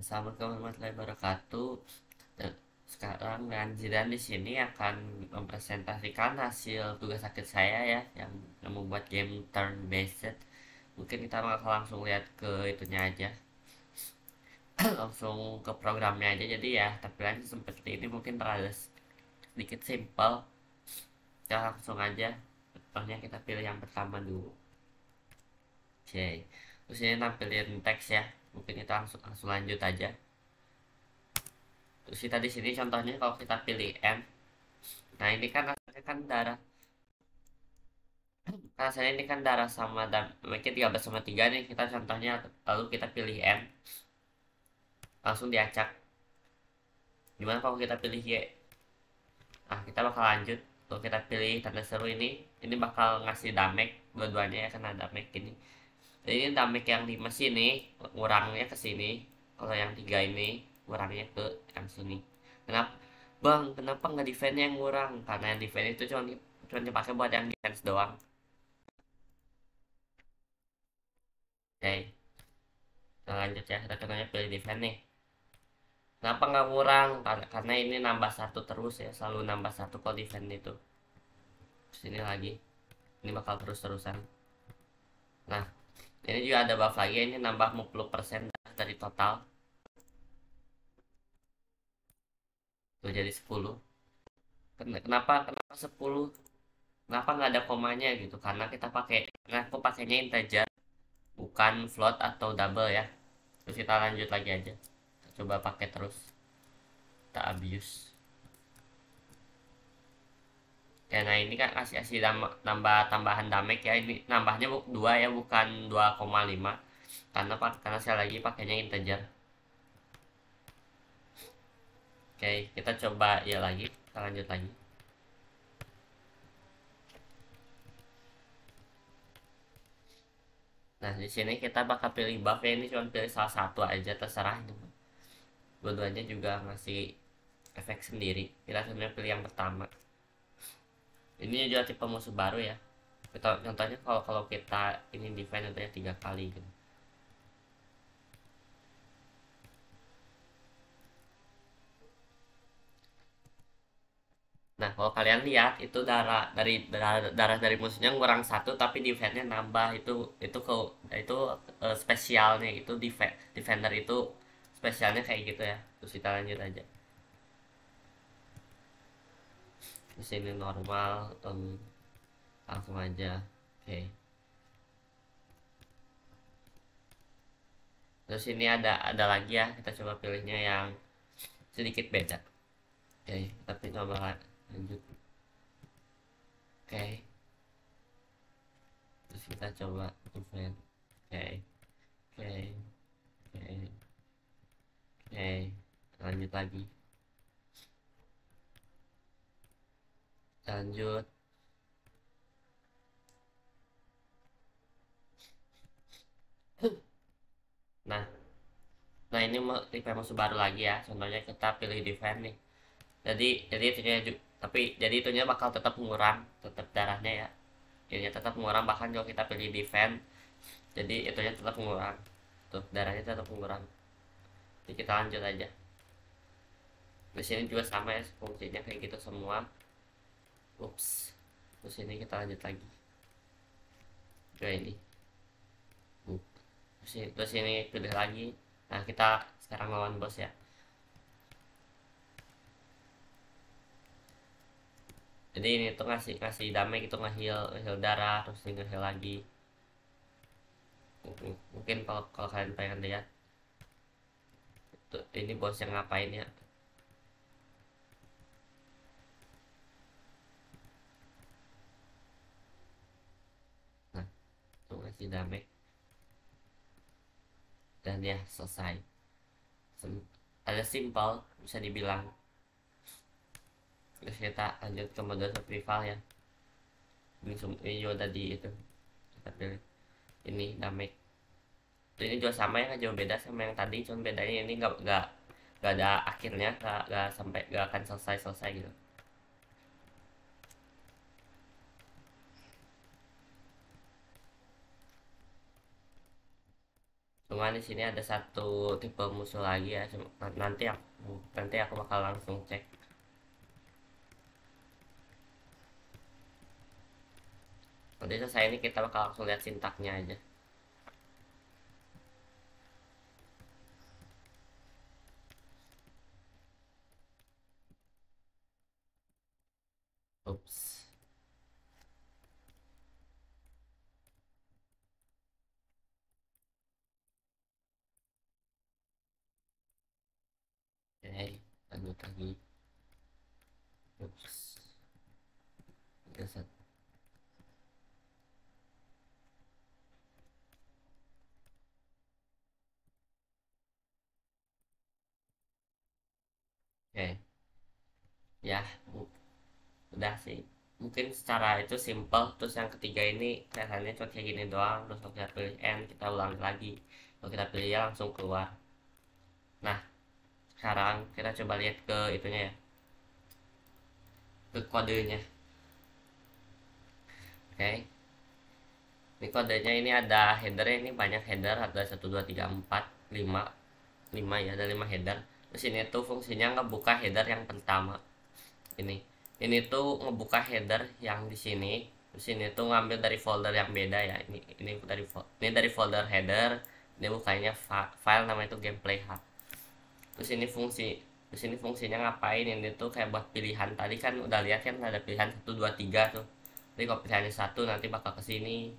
Assalamualaikum warahmatullahi wabarakatuh. Dan sekarang Jidan di sini akan mempresentasikan hasil tugas akhir saya ya, yang membuat game turn based. Mungkin kita bakal langsung lihat ke itunya aja, langsung ke programnya aja. Jadi ya tampilannya seperti ini, mungkin terlalu sedikit simple. Kita langsung aja. Contohnya kita pilih yang pertama dulu. Oke. Terus ini nampilin teks ya. Mungkin kita langsung langsung lanjut aja. Terus kita di sini contohnya kalau kita pilih M. Nah ini kan rasanya kan darah. Rasanya ini kan darah sama damage 13,3 nih. Kita contohnya lalu kita pilih M. Langsung diacak. Gimana kalau kita pilih Y? Nah kita bakal lanjut. Kalau kita pilih tanda seru ini. Ini bakal ngasih damage. Dua-duanya ya karena damage ini. Jadi ini damage yang di mesin nih. Ngurangnya ke sini. Kalau yang tiga ini. Ngurangnya ke yang sini. Kenapa? Bang, kenapa nggak defense yang ngurang? Karena yang defense itu cuma dipakai buat yang defense doang. Oke. Nah, lanjut ya, kita contohnya pilih defense nih. Kenapa nggak ngurang? Karena ini nambah satu terus ya, selalu nambah satu kalau defense itu. Sini lagi, ini bakal terus-terusan. Nah, ini juga ada buff lagi, ini nambah 50% dari total. Tuh jadi 10. Kenapa 10? Kenapa nggak ada komanya gitu? Karena aku pakainya integer, bukan float atau double ya. Terus kita lanjut lagi aja. Kita coba pakai terus. Kita abuse. Ya, nah ini kan kasih kasih nambah tambahan damage ya. Ini nambahnya 2 ya, bukan 2,5. Karena saya lagi pakainya integer. Oke, kita coba ya lagi. Kita lanjut lagi. Nah, di sini kita bakal pilih buff ya. Ini cuma pilih salah satu aja, terserah ini. Dua-duanya juga ngasih efek sendiri. Kita sebenarnya pilih yang pertama. Ini juga tipe musuh baru ya. Contohnya kalau kalau kita ini defense itu ya 3 kali gitu. Nah, kalau kalian lihat itu darah dari musuhnya ngurang satu, tapi defense-nya nambah. Itu spesialnya itu defender itu spesialnya kayak gitu ya. Terus kita lanjut aja. Di sini normal, langsung aja. Oke. Terus ini ada lagi ya. Kita coba pilihnya yang sedikit beda. Oke, tapi coba lanjut. Oke. Terus kita coba defense. Oke. Oke. Oke. Oke. Lanjut lagi. Lanjut. Nah, nah ini tipe musuh baru lagi ya. Contohnya kita pilih defense nih. Jadi itunya jadi itunya bakal tetap ngurang, tetap darahnya ya. Itunya tetap ngurang bahkan kalau kita pilih defense. Jadi itunya tetap ngurang. Tuh, darahnya tetap ngurang. Jadi kita lanjut aja. Di sini juga sama ya, fungsinya kayak gitu semua. Ups. Terus ini kita lanjut lagi. Ke ini. Terus ini pilih lagi. Nah, kita sekarang lawan bos ya. Jadi ini tuh ngasih ngasih damage itu ngeheal darah terus ngeheal lagi. Mungkin kalau kalau kalian pengen lihat tuh, ini bos yang ngapain ya. Nah, tuh ngasih damage dan ya selesai. Ada simple bisa dibilang. Terus kita lanjut ke mode survival ya. Ini juga tadi itu kita pilih ini damage. Ini juga sama ya, nggak jauh beda sama yang tadi, cuma bedanya ini nggak ada akhirnya, nggak sampai nggak akan selesai selesai gitu. Cuman di sini ada satu tipe musuh lagi ya. Nanti aku bakal langsung cek. Nanti selesai ini kita bakal langsung lihat sintaknya aja. Ups. Oke, lanjut lagi. Ups. Oke. Ya, udah sih. Mungkin secara itu simple. Terus yang ketiga ini kelihatannya cuma kayak gini doang. Terus kalau kita pilih N, kita ulang lagi. Kalau kita pilih ya langsung keluar. Nah, sekarang kita coba lihat ke itunya ya, ke kodenya. Oke, ini kodenya, ini ada headernya, ini banyak header, ada 1 2 3 4 5 5 ya, ada 5 header. Terus ini tuh fungsinya ngebuka header yang pertama. Ini tuh ngebuka header yang di sini. Terus ini tuh ngambil dari folder yang beda ya. Ini dari folder header. Ini bukanya file namanya itu gameplay h. Terus ini fungsinya ngapain? Ini tuh kayak buat pilihan. Tadi kan udah lihat kan ada pilihan 1 2 3 tuh. Jadi kalau pilihannya satu nanti bakal ke sini.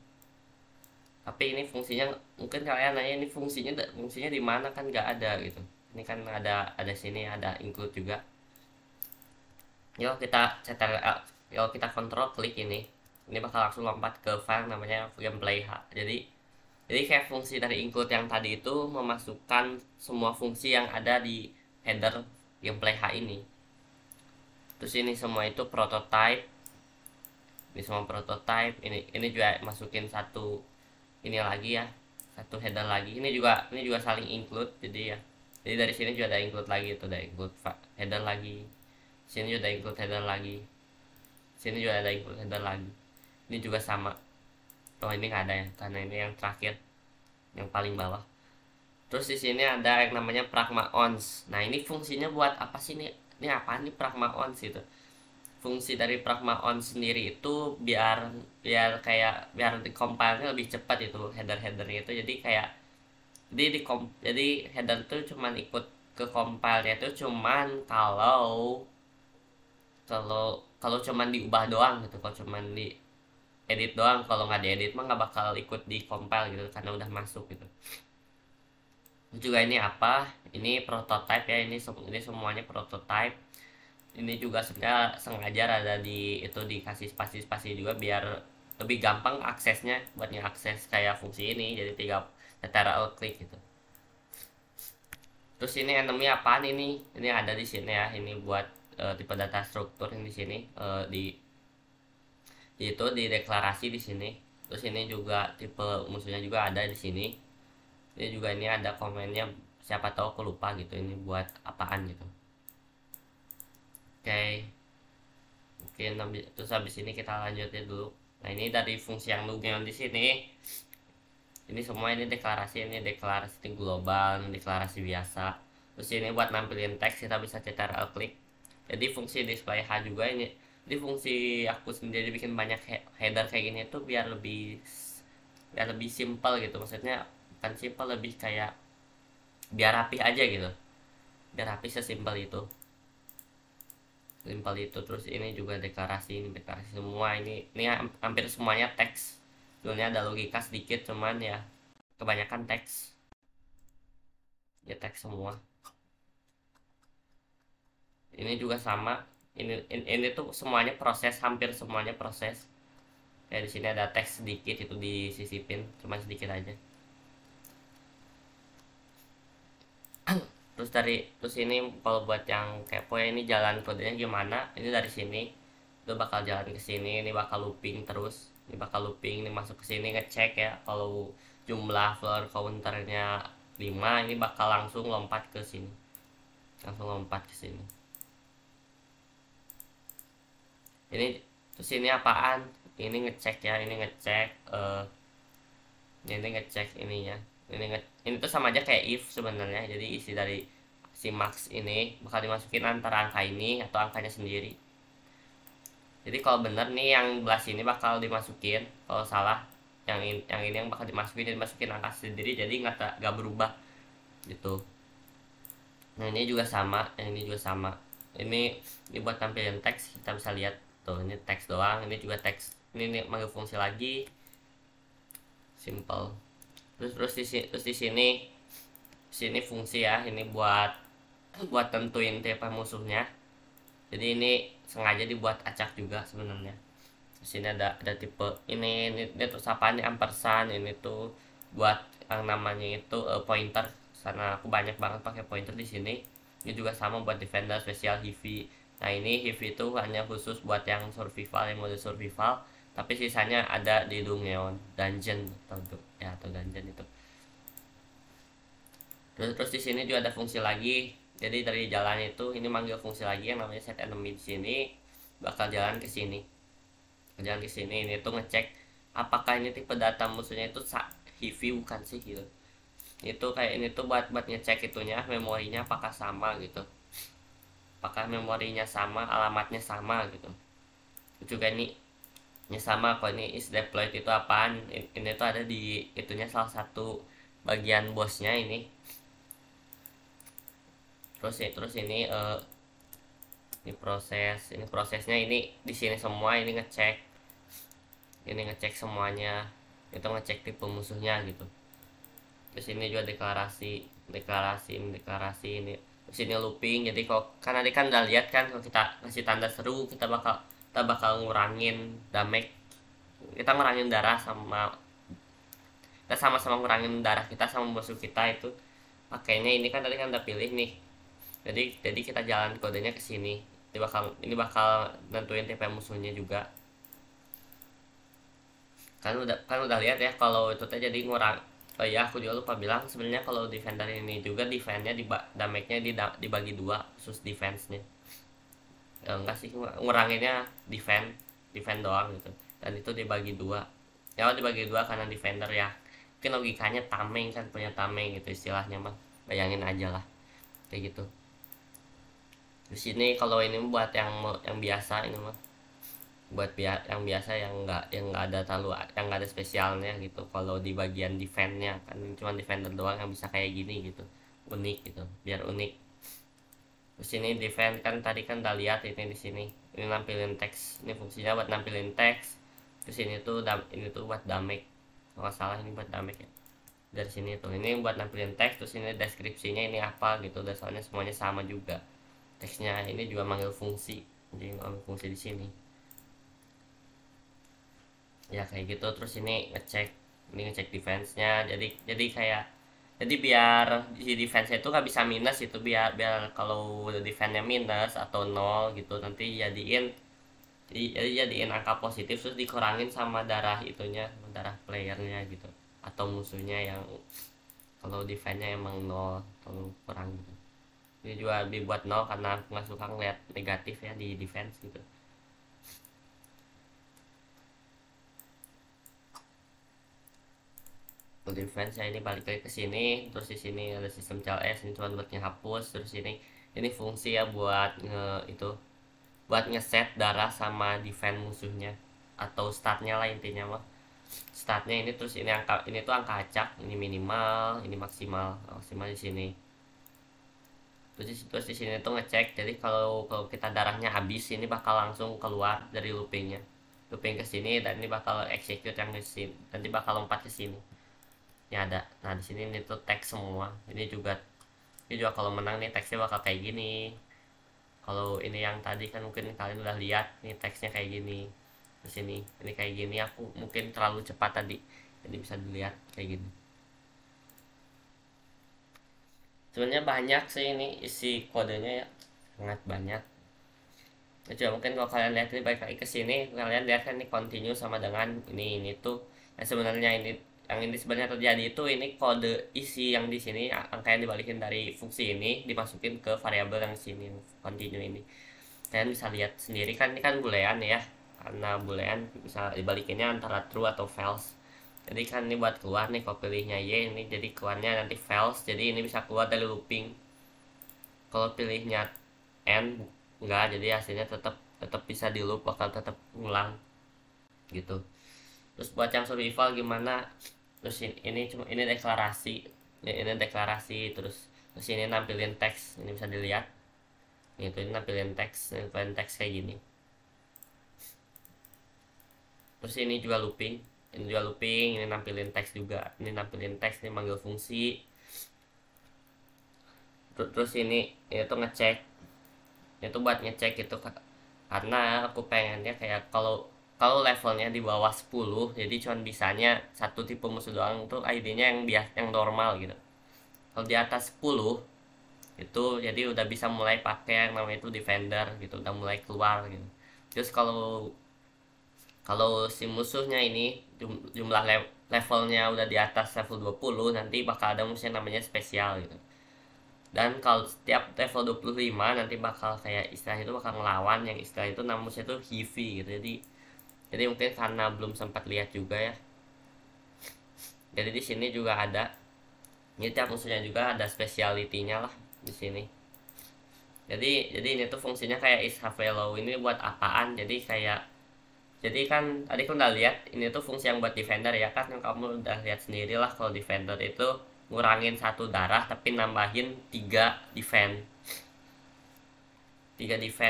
Tapi ini fungsinya, mungkin kalian nanya ini fungsinya di mana, kan nggak ada gitu. Ini kan ada sini, ada include juga. Yuk kita kontrol klik ini bakal langsung lompat ke file namanya gameplay h. Jadi kayak fungsi dari include yang tadi itu memasukkan semua fungsi yang ada di header gameplay h ini. Terus ini semua itu prototype, ini semua prototype, ini juga masukin satu ini lagi ya, satu header lagi. Ini juga saling include, jadi ya, jadi dari sini juga ada include lagi, itu ada include header lagi, sini juga ada include header lagi, sini juga ada include header lagi. Ini juga sama. Oh, ini nggak ada ya, karena ini yang terakhir, yang paling bawah. Terus di sini ada yang namanya pragma ons. Nah, ini fungsinya buat apa sih nih? Ini apa nih pragma ons itu? Fungsi dari pragma ons sendiri itu biar biar di compile-nya lebih cepat itu, header-headernya itu. Jadi kayak jadi header tuh cuman ikut ke compile-nya itu cuman kalau kalau kalau cuman diubah doang gitu, kalau cuman di edit doang. Kalau nggak diedit mah nggak bakal ikut di compile gitu, karena udah masuk gitu. Juga ini apa, ini prototype ya, ini semuanya prototype. Ini juga sebenarnya sengaja ada di itu, dikasih spasi-spasi juga biar lebih gampang aksesnya, buat akses kayak fungsi ini. Jadi tinggal lateral klik gitu. Terus ini enemy apaan ini ada di sini ya, ini buat tipe data struktur yang di sini, itu di deklarasi di sini. Terus ini juga tipe musuhnya juga ada di sini. Ini ada komennya, siapa tahu aku lupa gitu ini buat apaan gitu. Oke, mungkin terus habis ini kita lanjutin dulu. Nah, ini dari fungsi yang nugget di sini, ini semua ini deklarasi global, ini deklarasi biasa. Terus ini buat nampilin teks, kita bisa cetar klik. Jadi fungsi display h juga ini fungsi aku sendiri bikin banyak header kayak gini tuh biar lebih simple gitu. Maksudnya bukan simple, lebih kayak biar rapi aja gitu, biar rapi, sesimpel itu, simpel itu. Terus ini juga deklarasi semua, ini hampir semuanya teks. Sebenarnya ada logika sedikit, cuman ya kebanyakan teks, ya teks semua. Ini juga sama, ini tuh semuanya proses, hampir semuanya proses. Kayak di sini ada teks sedikit, itu disisipin cuma sedikit aja. Terus ini kalau buat yang kepo ya, ini jalan kodenya gimana, ini dari sini itu bakal jalan ke sini, ini bakal looping terus, ini masuk ke sini ngecek ya. Kalau jumlah floor counternya 5, ini bakal langsung lompat ke sini, ini. Terus ini apaan, ini ngecek ya, ini ngecek ini ya, ini tuh sama aja kayak if sebenarnya. Jadi isi dari si max ini bakal dimasukin antara angka ini atau angkanya sendiri. Jadi kalau bener nih yang belah sini bakal dimasukin, kalau salah yang ini yang bakal dimasukin, jadi masukin angka sendiri, jadi nggak berubah gitu. Nah ini juga sama, yang ini juga sama. Ini buat tampilin teks, kita bisa lihat tuh, ini teks doang, ini juga teks. Ini manggil fungsi lagi, simple. Terus di sini fungsi ya, ini buat tentuin tipe musuhnya. Jadi ini sengaja dibuat acak juga sebenarnya. Di sini ada tipe ini terus apa nih, ampersand. Ini tuh buat yang namanya itu pointer, karena aku banyak banget pakai pointer di sini. Ini juga sama buat defender, special, heavy. Nah ini heavy itu hanya khusus buat yang survival, yang mode survival, tapi sisanya ada di Dungeon, dungeon atau dungeon itu. Terus di sini juga ada fungsi lagi. Jadi dari jalan itu ini manggil fungsi lagi yang namanya set enemy. Di sini bakal jalan ke sini. Jalan ke sini, ini tuh ngecek apakah ini tipe data musuhnya itu heavy bukan sih gitu. Itu kayak ini tuh buat ngecek itunya, memorinya apakah sama gitu. Apakah memorinya sama, alamatnya sama gitu. Juga ini sama kok, ini is deployed itu apaan. Ini tuh ada di itunya, salah satu bagian bosnya ini. Terus ini prosesnya ini di sini semua. Ini ngecek semuanya, itu ngecek tipe musuhnya gitu. Terus ini juga deklarasi ini. Terus ini looping. Jadi kok kan tadi kan udah lihat kan, kalau kita kasih tanda seru, kita bakal ngurangin damage, kita ngurangin darah kita sama-sama ngurangin darah kita sama musuh kita. Itu pakainya ini kan tadi kan udah pilih nih. Jadi kita jalan kodenya ke sini. Ini bakal nentuin tipe musuhnya juga. Kan udah lihat ya kalau itu teh jadi ngurang. Oh iya, aku juga lupa bilang, sebenarnya kalau defender ini juga defense-nya damage-nya dibagi dua, khusus defense-nya. Enggak sih, nguranginnya defense doang gitu. Dan itu dibagi dua. Ya dibagi dua karena defender ya. Mungkin logikanya tameng kan, punya tameng gitu istilahnya mah. Bayangin aja lah. Kayak gitu. Di sini kalau ini buat yang biasa, ini mah buat yang biasa, yang nggak ada yang nggak ada spesialnya gitu. Kalau di bagian defense-nya kan cuma defender doang yang bisa kayak gini gitu, unik gitu, biar unik. Terus ini defense kan tadi kan udah lihat, ini di sini ini nampilin teks, ini fungsinya buat nampilin teks. Terus ini tuh buat damage, kalau nggak salah ini buat damage ya. Dari sini tuh ini buat nampilin teks. Terus ini deskripsinya ini apa gitu, dasarnya semuanya sama juga teksnya. Ini juga manggil fungsi, jadi manggil fungsi di sini ya kayak gitu. Terus ini ngecek defense-nya. Jadi biar di defense-nya itu nggak bisa minus itu, biar kalau defense-nya minus atau nol gitu, nanti jadiin angka positif, terus dikurangin sama darah itunya, darah playernya gitu, atau musuhnya yang kalau defense-nya emang nol atau kurang gitu. Ini juga dibuat nol karena aku nggak suka ngeliat negatif ya di defense gitu. Defense ya, ini balik lagi ke sini. Terus di sini ada sistem CLS, ini cuma buat ngehapus. Terus ini fungsi ya buat buat ngeset darah sama defense musuhnya, atau statnya lah intinya mah. Statnya ini, terus ini tuh angka acak, ini minimal, ini maksimal di sini. Terus di sini tuh ngecek. Jadi kalau kita darahnya habis, ini bakal langsung keluar dari looping ke sini, dan ini bakal execute yang di sini, nanti bakal lompat ke sini. Ini ada. Nah di sini ini tuh teks semua. Ini juga kalau menang nih teksnya bakal kayak gini. Kalau ini yang tadi kan mungkin kalian udah lihat nih teksnya kayak gini. Terus ini kayak gini. Aku mungkin terlalu cepat tadi, jadi bisa dilihat kayak gini. Sebenarnya banyak sih ini isi kodenya ya, sangat banyak. Coba mungkin kalau kalian lihat ini, balik lagi ke sini, kalian lihat kan ini continue sama dengan ini tuh. Nah sebenarnya yang ini sebenarnya terjadi itu, ini kode isi yang di sini, angka yang dibalikin dari fungsi ini dimasukin ke variabel yang sini, continue ini. Kalian bisa lihat sendiri kan, ini kan boolean ya, karena boolean bisa dibalikinnya antara true atau false. Jadi kan ini buat keluar nih, kalau pilihnya Y ini jadi keluarnya nanti fails, jadi ini bisa keluar dari looping. Kalau pilihnya N enggak, jadi hasilnya tetap tetap bisa di loop, bakal tetap ngulang gitu. Terus buat yang survival gimana? Terus ini deklarasi, ini deklarasi, terus ini nampilin teks, ini bisa dilihat gitu, ini nampilin teks kayak gini. Terus ini juga looping, ini nampilin teks juga, ini nampilin teks, ini manggil fungsi. Terus ini tuh ngecek, itu buat ngecek gitu, karena aku pengennya kayak kalau kalau levelnya di bawah 10, jadi cuman bisanya satu tipe musuh doang tuh, ID-nya yang yang normal gitu. Kalau di atas 10 itu jadi udah bisa mulai pakai yang namanya itu defender gitu, udah mulai keluar gitu. Terus kalau kalau si musuhnya ini jumlah levelnya udah di atas level 20, nanti bakal ada musuh yang namanya spesial gitu. Dan kalau setiap level 25 nanti bakal kayak istilah itu bakal ngelawan yang istilah itu namanya itu heavy gitu. Jadi mungkin karena belum sempat lihat juga ya. Jadi di sini juga ada, ini tiap musuhnya juga ada speciality-nya lah di sini. Jadi ini tuh fungsinya kayak is Havelo ini buat apaan? Jadi kan tadi kan udah lihat ini tuh fungsi yang buat defender ya kan, yang kamu udah lihat sendiri lah, kalau defender itu ngurangin 1 darah tapi nambahin 3 defend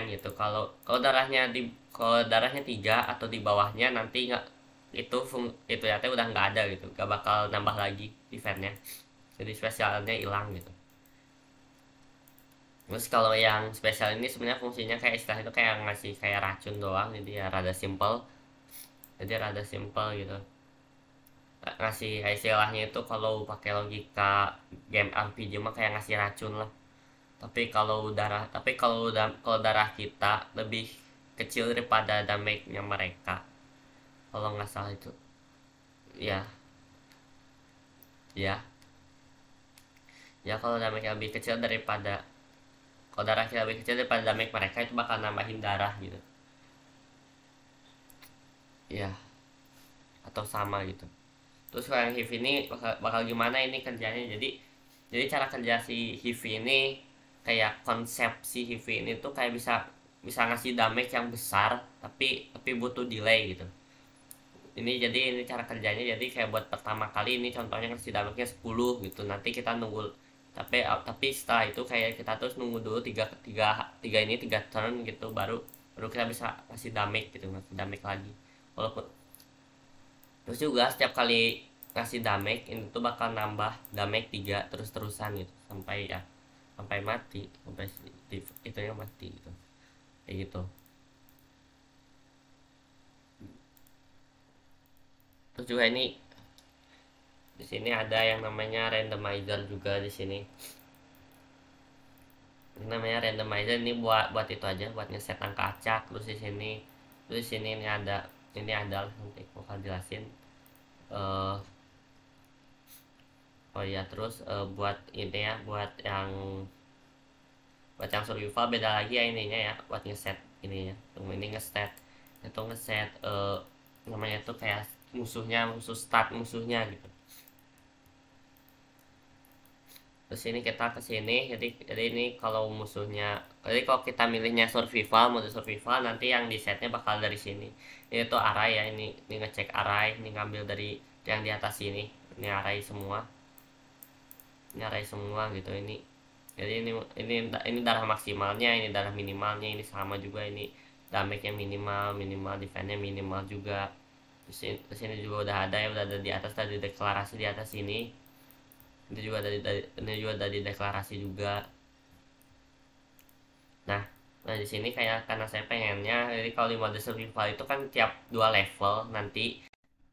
gitu. Kalau kalau darahnya 3 atau di bawahnya nanti nggak, itu ya udah nggak ada gitu, nggak bakal nambah lagi defendnya, jadi spesialnya hilang gitu. Terus kalau yang spesial ini sebenarnya fungsinya kayak istilah itu kayak ngasih kayak racun doang, jadi ya rada simple gitu. Ngasih istilahnya itu kalau pakai logika game RPG mah kayak ngasih racun lah. Tapi kalau darah kita lebih kecil daripada damage-nya mereka, kalau nggak salah itu ya. Ya ya kalau damage lebih kecil daripada kalau darah kita lebih kecil daripada damage mereka, itu bakal nambahin darah gitu ya, atau sama gitu. Terus kalau yang HIV ini bakal gimana ini kerjanya? Jadi cara kerja si HIV ini, kayak konsep si HIV ini tuh kayak bisa bisa ngasih damage yang besar, tapi butuh delay gitu. Ini cara kerjanya, jadi kayak buat pertama kali ini contohnya ngasih damage-nya 10 gitu. Nanti kita nunggu, tapi setelah itu kayak kita terus nunggu dulu tiga tiga tiga turn gitu, baru baru kita bisa ngasih damage gitu, ngasih damage lagi. Walaupun terus juga setiap kali ngasih damage ini tuh bakal nambah damage 3 terus-terusan gitu, sampai mati, sampai itunya mati gitu, kayak gitu. Terus juga ini di sini ada yang namanya randomizer juga di sini. Ini namanya randomizer, ini buat itu aja, buat ngeset angka acak. Terus di sini ini ada nanti bakal jelasin. eh oh iya, terus buat ini ya, buat yang survival beda lagi ya ininya ya, buat ngeset ininya. Tunggu, ini ngeset namanya tuh kayak musuh start musuhnya gitu. Terus ini kita ke sini, jadi ini kalau musuhnya, jadi kalau kita milihnya survival, mode survival, nanti yang di setnya bakal dari sini. Ini tuh array ya, ini ngecek array, ini ngambil dari yang di atas ini array semua gitu. Jadi ini darah maksimalnya, ini darah minimalnya, ini sama juga, ini damage-nya minimal defense-nya minimal juga. Terus ini juga udah ada ya, udah ada di atas tadi, deklarasi di atas ini. Ini juga dari deklarasi juga. Nah, di sini kayak karena saya pengennya, jadi kalau di mode survival itu kan tiap 2 level nanti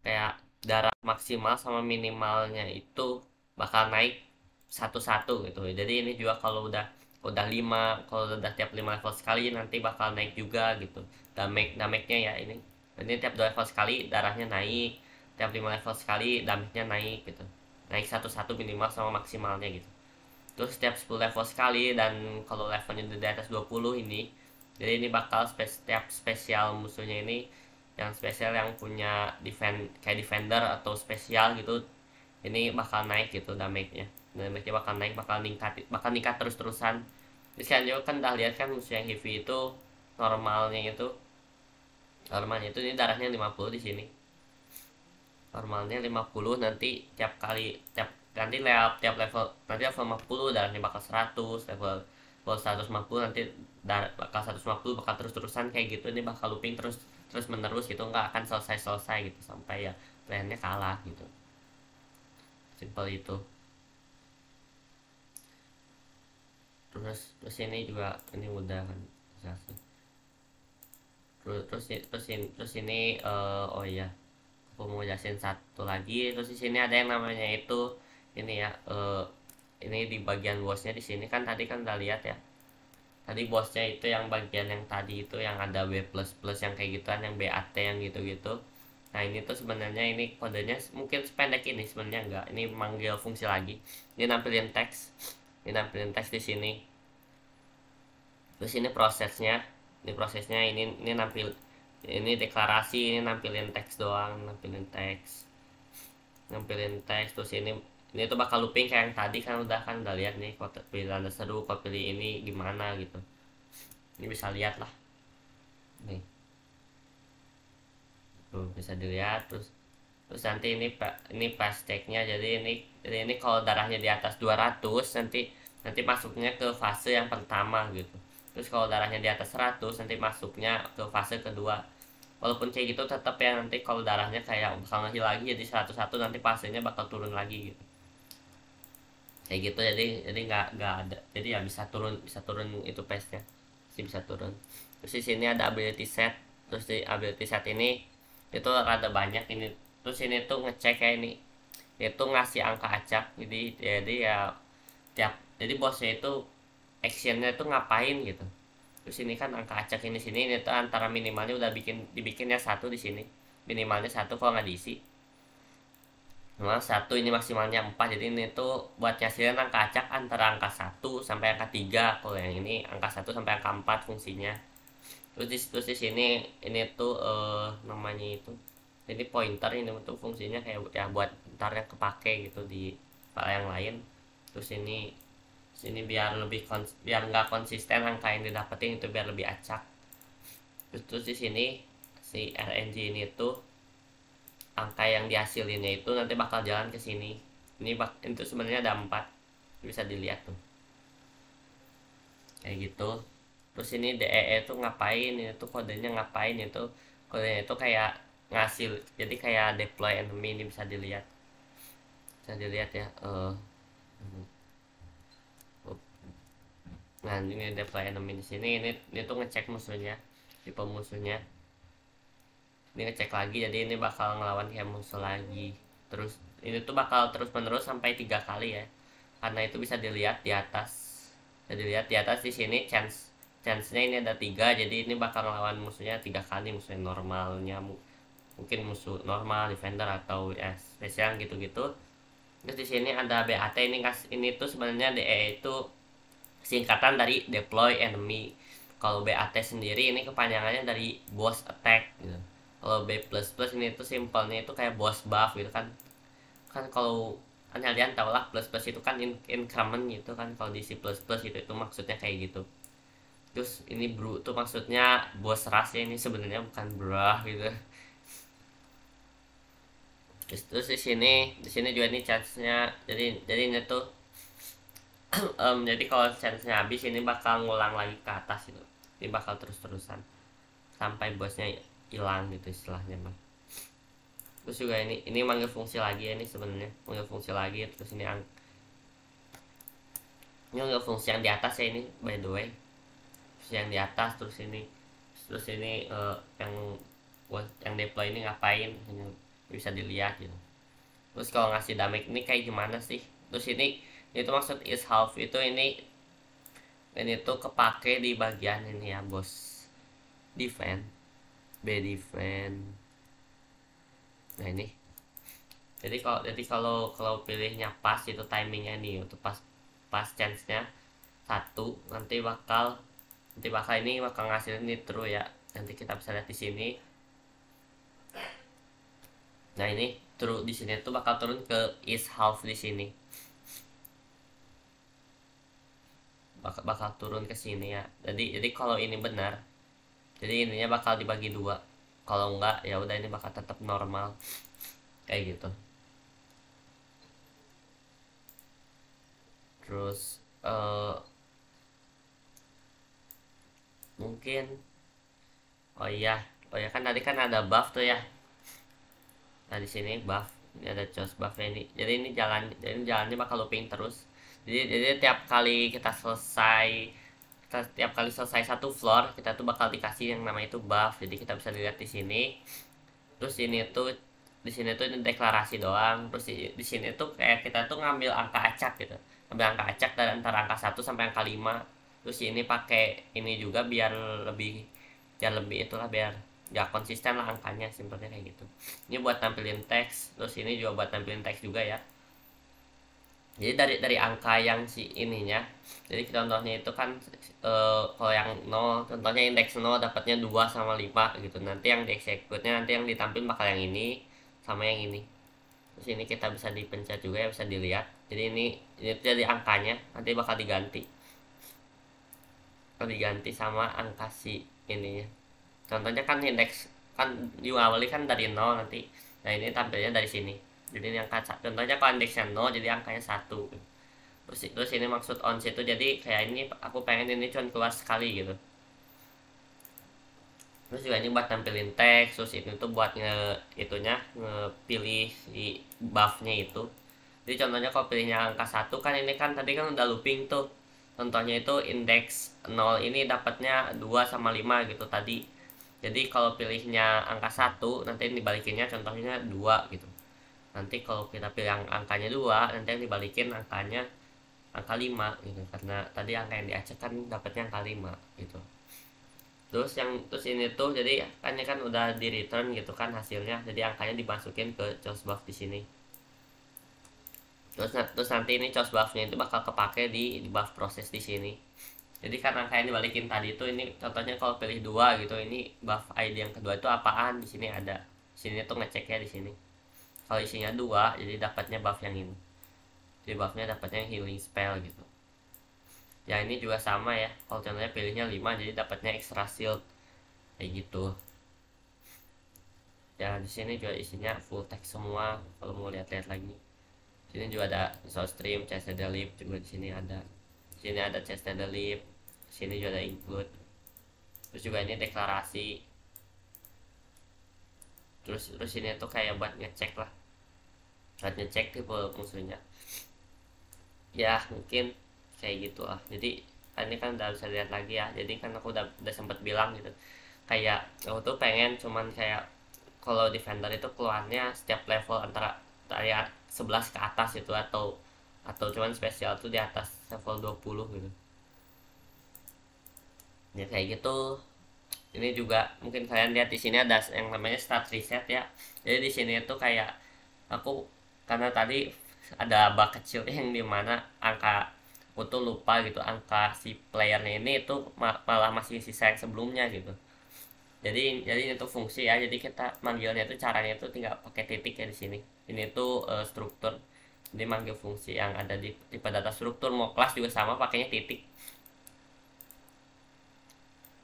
kayak darah maksimal sama minimalnya itu bakal naik satu-satu gitu. Jadi ini juga kalau udah 5, kalau udah tiap 5 level sekali nanti bakal naik juga gitu. Damage-nya ya ini tiap 2 level sekali darahnya naik, tiap 5 level sekali damage-nya naik gitu. Naik satu-satu minimal sama maksimalnya gitu. Terus setiap 10 level sekali, dan kalau levelnya di atas 20 ini, jadi ini bakal setiap spesial musuhnya ini yang spesial yang punya kayak defender atau spesial gitu, ini bakal naik gitu damage-nya bakal ningkat terus-terusan. Terus kan juga kan udah lihat kan musuh yang heavy itu normalnya itu ini darahnya 50 di sini. Normalnya 50, nanti tiap kali tiap level nanti level 50 darahnya bakal 100, level 150 nanti bakal 150, bakal terus-terusan kayak gitu. Ini bakal looping terus menerus gitu, nggak akan selesai gitu sampai ya plannya kalah gitu. Simple itu. Terus ini juga ini mudah kan. Terus ini oh iya, aku mau jelasin satu lagi. Terus di sini ada yang namanya itu ini ya, ini di bagian bosnya di sini kan tadi kan udah lihat ya. Tadi bosnya itu yang bagian yang tadi itu yang ada B++ yang kayak gituan, yang BAT yang gitu-gitu. Nah, ini tuh sebenarnya ini kodenya mungkin sependek ini, sebenarnya enggak. Ini manggil fungsi lagi. Ini nampilin teks. Ini nampilin teks di sini. Terus ini prosesnya. Ini nampil, ini deklarasi, ini nampilin teks doang, nampilin teks. Terus ini tuh bakal looping kayak yang tadi kan udah lihat nih, kok pilih tanda seru, kok pilih ini gimana gitu. Ini bisa lihat lah nih, tuh bisa dilihat. Terus nanti ini pas tagnya, jadi ini kalau darahnya di atas 200 nanti masuknya ke fase yang pertama gitu. Terus kalau darahnya di atas 100 nanti masuknya ke fase kedua. Walaupun kayak gitu tetap ya, nanti kalau darahnya kayak bakal ngehil lagi jadi 101, nanti fasenya bakal turun lagi gitu. Kayak gitu, jadi nggak ada, jadi ya bisa turun itu pace-nya sih, bisa turun. Terus di sini ada ability set. Terus di ability set ini itu rada banyak ini. Terus ini tuh ngecek kayak ini, itu ngasih angka acak. Jadi ya jadi bosnya itu actionnya itu ngapain gitu. Terus ini kan angka acak ini tuh antara minimalnya udah dibikinnya 1 di sini, minimalnya 1 kalau nggak diisi. Minimal 1, ini maksimalnya 4. Jadi ini tuh buat nyasihin angka acak antara angka 1 sampai angka 3. Kalau yang ini angka 1 sampai angka 4 fungsinya. Terus di sini ini tuh namanya itu, jadi pointer. Ini tuh fungsinya kayak ya buat ntarnya kepake gitu di file yang lain. Terus sini biar nggak konsisten angka yang didapetin, itu biar lebih acak. Terus di sini si RNG ini tuh angka yang dihasilinnya itu nanti bakal jalan ke sini. Itu sebenarnya ada 4, bisa dilihat tuh kayak gitu. Terus ini DEE itu ngapain, itu kodenya ngapain, kodenya itu kayak ngasil, jadi kayak deploy enemy. Ini bisa dilihat ya. Nah, ini deploy enemy di sini. Ini tuh ngecek musuhnya, tipe musuhnya. Ini ngecek lagi, jadi ini bakal ngelawan kayak musuh lagi. Terus ini tuh bakal terus menerus sampai 3 kali ya, karena itu bisa dilihat di atas. Di sini chance-nya ini ada 3, jadi ini bakal ngelawan musuhnya 3 kali. Musuhnya normalnya mungkin musuh normal, defender, atau ya spesial gitu-gitu. Terus di sini ada BAT. Ini tuh sebenarnya DE itu singkatan dari deploy enemy. Kalau BAT sendiri ini kepanjangannya dari boss attack gitu. Kalau B++ ini tuh simpelnya itu kayak boss buff gitu kan kalau kan kalian tau lah, plus itu kan increment gitu kan. Kalau di C++ itu maksudnya kayak gitu. Terus ini bro tuh maksudnya boss rush ya, ini sebenarnya bukan brah gitu. Terus di sini juga ini chance-nya, jadi ini tuh jadi kalau chance-nya habis, ini bakal ngulang lagi ke atas gitu. Ini bakal terus-terusan sampai bosnya hilang gitu istilahnya mah. Terus juga ini manggil fungsi lagi ya, ini sebenarnya manggil fungsi lagi. Terus ini manggil fungsi yang di atas ya, ini by the way fungsi yang di atas. Terus ini yang deploy ini ngapain, ini bisa dilihat gitu. Terus kalau ngasih damage ini kayak gimana sih. Terus itu maksud is half itu, ini tuh kepake di bagian ini ya, bos defend, B defend. Nah ini jadi kalau pilihnya pas, itu timingnya nih untuk pas chance-nya 1, nanti bakal ini bakal ngasilin nitro ya. Nanti kita bisa lihat di sini. Nah ini turun di sini tuh bakal turun ke is half di sini, bakal turun ke sini ya. Jadi kalau ini benar, jadi ininya bakal dibagi dua. Kalau enggak ya udah ini bakal tetap normal kayak gitu. Terus mungkin oh iya, oh ya kan tadi kan ada buff tuh ya. Nah di sini buff, ini ada charge buffnya ini. Jadi ini jalannya bakal looping terus. Jadi tiap kali kita selesai, tiap kali selesai satu floor, kita tuh bakal dikasih yang namanya itu buff. Jadi kita bisa lihat di sini. Terus ini tuh di sini tuh ini deklarasi doang. Terus di sini tuh kayak kita tuh ngambil angka acak gitu. Ngambil angka acak dari antara angka 1 sampai angka 5. Terus ini pakai ini juga biar lebih itulah, biar nggak konsisten lah angkanya, simpelnya kayak gitu. Ini buat tampilin teks, terus ini juga buat tampilin teks juga ya. Jadi dari angka yang si ininya, jadi contohnya itu kan kalau yang 0, contohnya indeks 0 dapatnya 2 sama 5 gitu. Nanti yang di execute-nya, nanti yang ditampil bakal yang ini sama yang ini. Terus ini kita bisa dipencet juga ya, bisa dilihat. Jadi ini jadi angkanya nanti bakal diganti sama angka si ininya. Contohnya kan indeks kan diawali kan dari 0 nanti. Nah ini tampilnya dari sini. Jadi ini angka, contohnya kalau indeksnya 0 jadi angkanya 1. Terus ini maksud on situ, jadi kayak ini aku pengen ini cuma keluar sekali gitu. Terus juga ini buat tampilin teks, terus itu tuh buat ngepilih si buffnya itu. Jadi contohnya kalau pilihnya angka 1 kan ini kan tadi kan udah looping tuh. Contohnya itu indeks 0 ini dapatnya 2 sama 5 gitu tadi. Jadi kalau pilihnya angka 1 nanti yang dibalikinnya contohnya 2 gitu. Nanti kalau kita pilih yang angkanya 2, nanti yang dibalikin angkanya angka 5 gitu. Karena tadi angka yang diacak kan dapatnya angka 5 gitu. Terus ini tuh jadi kan ini kan udah di return gitu kan hasilnya. Jadi angkanya dimasukin ke choice buff di sini. Terus nanti ini choice buffnya itu bakal kepake di buff proses di sini. Jadi karena kayak dibalikin tadi itu, ini contohnya kalau pilih 2 gitu, ini buff ID yang kedua itu apaan, di sini ada. Sini tuh ngeceknya di sini. Kalau isinya 2 jadi dapatnya buff yang ini. Jadi buffnya dapatnya healing spell gitu. Ya ini juga sama ya. Kalau contohnya pilihnya 5 jadi dapatnya extra shield kayak gitu. Ya di sini juga isinya full text semua kalau mau lihat-lihat lagi. Sini juga ada source stream, chest delete juga di sini ada. Sini ada chest delete. Sini juga ada include. Terus juga ini deklarasi. Terus ini tuh kayak buat ngecek lah. Buat ngecek tipe musuhnya. Ya mungkin kayak gitu lah. Jadi ini kan udah bisa lihat lagi ya. Jadi kan aku udah sempat bilang gitu. Kayak aku tuh pengen cuman kayak kalau defender itu keluarnya setiap level antara kayak 11 ke atas itu, atau cuman spesial tuh di atas level 20 gitu. Ya kayak gitu. Ini juga mungkin kalian lihat di sini ada yang namanya start reset ya. Jadi di sini tuh kayak aku, karena tadi ada bug kecil yang dimana aku tuh lupa gitu angka si playernya ini itu malah masih sisa yang sebelumnya gitu. Jadi itu fungsi ya. Jadi kita manggilnya itu caranya itu tinggal pakai titik ya di sini. Ini tuh struktur. Jadi manggil fungsi yang ada di tipe data struktur, mau kelas juga sama pakainya titik.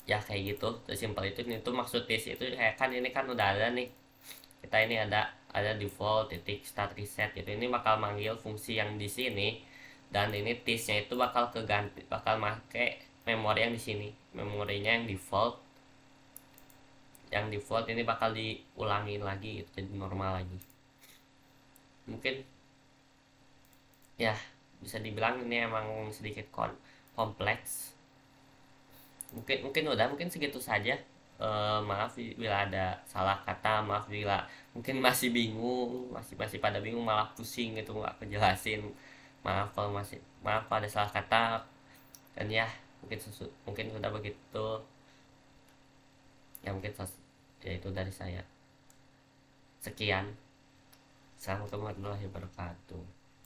Ya kayak gitu, sesimpel itu. Ini tuh maksud this itu kayak kan ini kan udah ada nih. Kita ini ada default titik start reset gitu. Ini bakal manggil fungsi yang di sini, dan ini tisnya itu bakal make memori yang di sini. Memorinya yang default ini bakal diulangin lagi gitu, jadi normal lagi. Mungkin ya bisa dibilang ini emang sedikit kompleks. Mungkin segitu saja. Maaf bila ada salah kata, maaf bila mungkin masih bingung, masih pada bingung, malah pusing gitu nggak kejelasin. Maaf kalau ada salah kata. Dan ya mungkin sudah begitu ya. Ya itu dari saya. Sekian. Assalamualaikum warahmatullahi wabarakatuh.